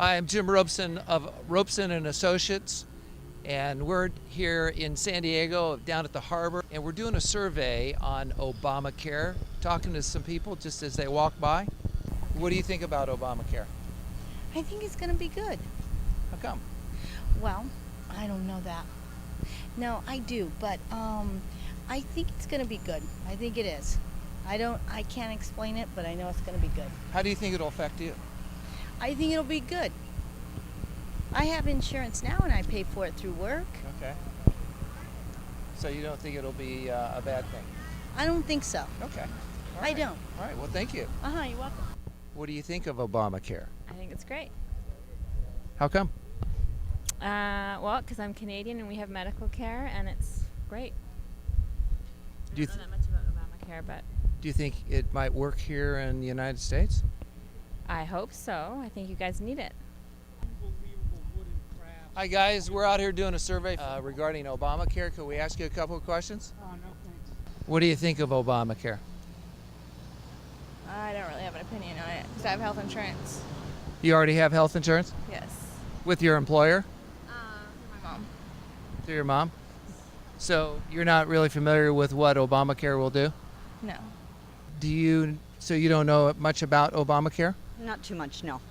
Hi, I'm Jim Robeson of Robeson and Associates, and we're here in San Diego down at the harbor, and we're doing a survey on Obamacare, talking to some people just as they walk by. What do you think about Obamacare? I think it's going to be good. How come? Well, I don't know that. No, I do, but I think it's going to be good. I think it is. I can't explain it, but I know it's going to be good. How do you think it'll affect you? I think it'll be good. I have insurance now and I pay for it through work. Okay. So you don't think it'll be a bad thing? I don't think so. Okay. All I right. don't. All right, well, thank you. You're welcome. What do you think of Obamacare? I think it's great. How come? Well, because I'm Canadian and we have medical care, and it's great. Do you I don't know that much about Obamacare, but Do you think it might work here in the United States? I hope so. I think you guys need it. Hi guys, we're out here doing a survey regarding Obamacare. Could we ask you a couple of questions? Oh, no, thanks. What do you think of Obamacare? I don't really have an opinion on it because I have health insurance. You already have health insurance Yes. with your employer, My mom. through your mom? So you're not really familiar with what Obamacare will do? No. So you don't know much about Obamacare? Not too much, no.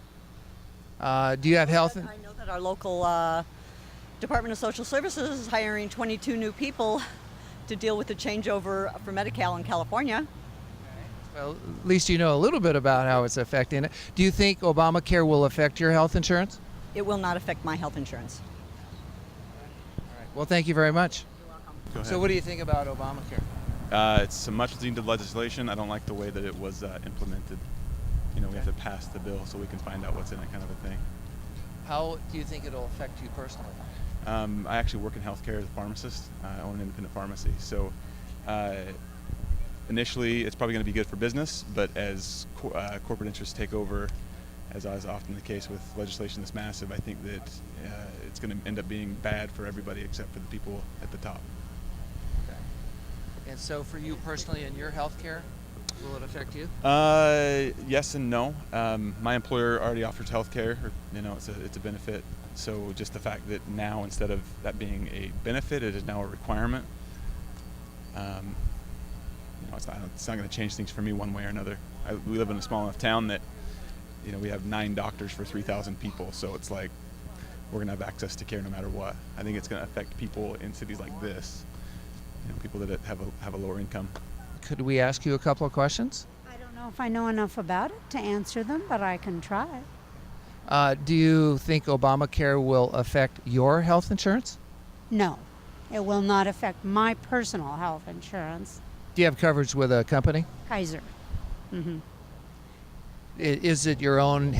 Do you have health? I know that our local Department of Social Services is hiring 22 new people to deal with the changeover for Medi-Cal in California. Well, at least you know a little bit about how it's affecting it. Do you think Obamacare will affect your health insurance? It will not affect my health insurance. Well, thank you very much. Go ahead. So what do you think about Obamacare? It's some much needed legislation. I don't like the way that it was implemented. You know, we have to pass the bill so we can find out what's in it, kind of a thing. How do you think it'll affect you personally? I actually work in healthcare as a pharmacist. I own an independent pharmacy. So initially, it's probably going to be good for business, but as corporate interests take over, as is often the case with legislation this massive, I think that it's going to end up being bad for everybody except for the people at the top. Okay. And so for you personally in your health care, will it affect you? Yes and no. My employer already offers health care. It's a benefit. So just the fact that now, instead of that being a benefit, it is now a requirement. It's not going to change things for me one way or another. We live in a small enough town that, we have 9 doctors for 3,000 people. So it's like we're going to have access to care no matter what. I think it's going to affect people in cities like this, people that have a lower income. Could we ask you a couple of questions? I don't know if I know enough about it to answer them, but I can try. Do you think Obamacare will affect your health insurance? No, it will not affect my personal health insurance. Do you have coverage with a company? Kaiser. Mm-hmm. Is it your own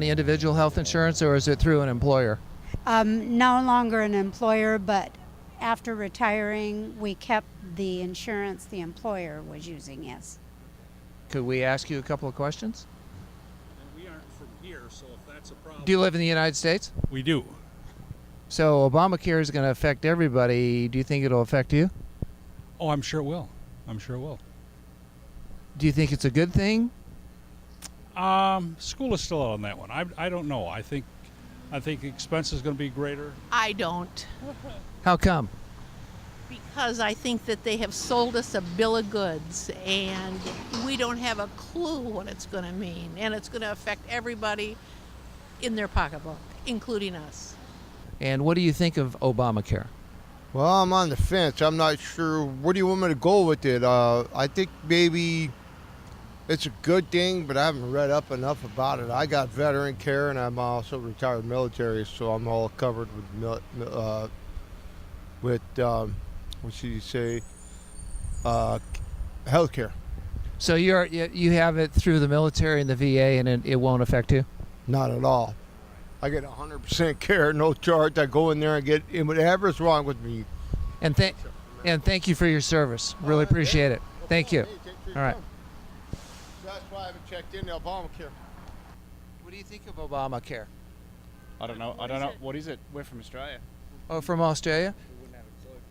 individual health insurance, or is it through an employer? No longer an employer, but after retiring, we kept the insurance the employer was using, yes. Could we ask you a couple of questions? And we aren't from here, so if that's a problem. Do you live in the United States? We do. So Obamacare is going to affect everybody. Do you think it'll affect you? Oh, I'm sure it will. I'm sure it will. Do you think it's a good thing? School is still out on that one. I don't know. I think expense is going to be greater. I don't, How come? because I think that they have sold us a bill of goods and we don't have a clue what it's going to mean, and it's going to affect everybody in their pocketbook, including us. And what do you think of Obamacare? Well, I'm on the fence. I'm not sure. Where do you want me to go with it? I think maybe it's a good thing, but I haven't read up enough about it. I got veteran care, and I'm also retired military, so I'm all covered with what should you say, health care. So you have it through the military and the VA, and it won't affect you? Not at all. I get 100% care, no charge. I go in there and get whatever's wrong with me. And thank you for your service. Really appreciate it. Thank you. All right. That's why I haven't checked into Obamacare. What do you think of Obamacare? I don't know. What is it? We're from Australia. Oh, from Australia?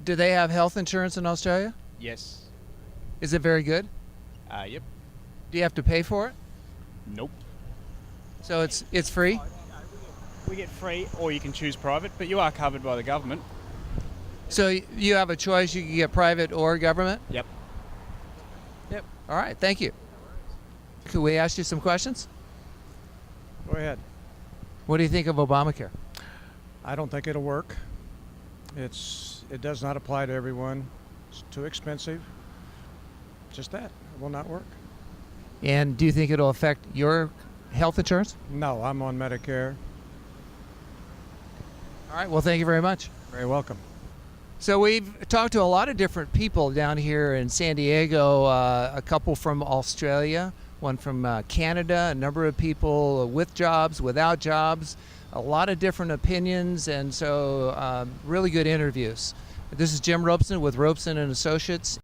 Do they have health insurance in Australia? Yes. Is it very good? Yep. Do you have to pay for it? Nope. So it's free? We get free, or you can choose private, but you are covered by the government. So you have a choice. You can get private or government? Yep. Yep. All right. Thank you. Could we ask you some questions? Go ahead. What do you think of Obamacare? I don't think it'll work. It does not apply to everyone. It's too expensive. Just that. It will not work. And do you think it'll affect your health insurance? No, I'm on Medicare. All right. Well, thank you very much. Very welcome. So we've talked to a lot of different people down here in San Diego, a couple from Australia, one from Canada, a number of people with jobs, without jobs, a lot of different opinions, and so really good interviews. This is Jim Robeson with Robeson and Associates.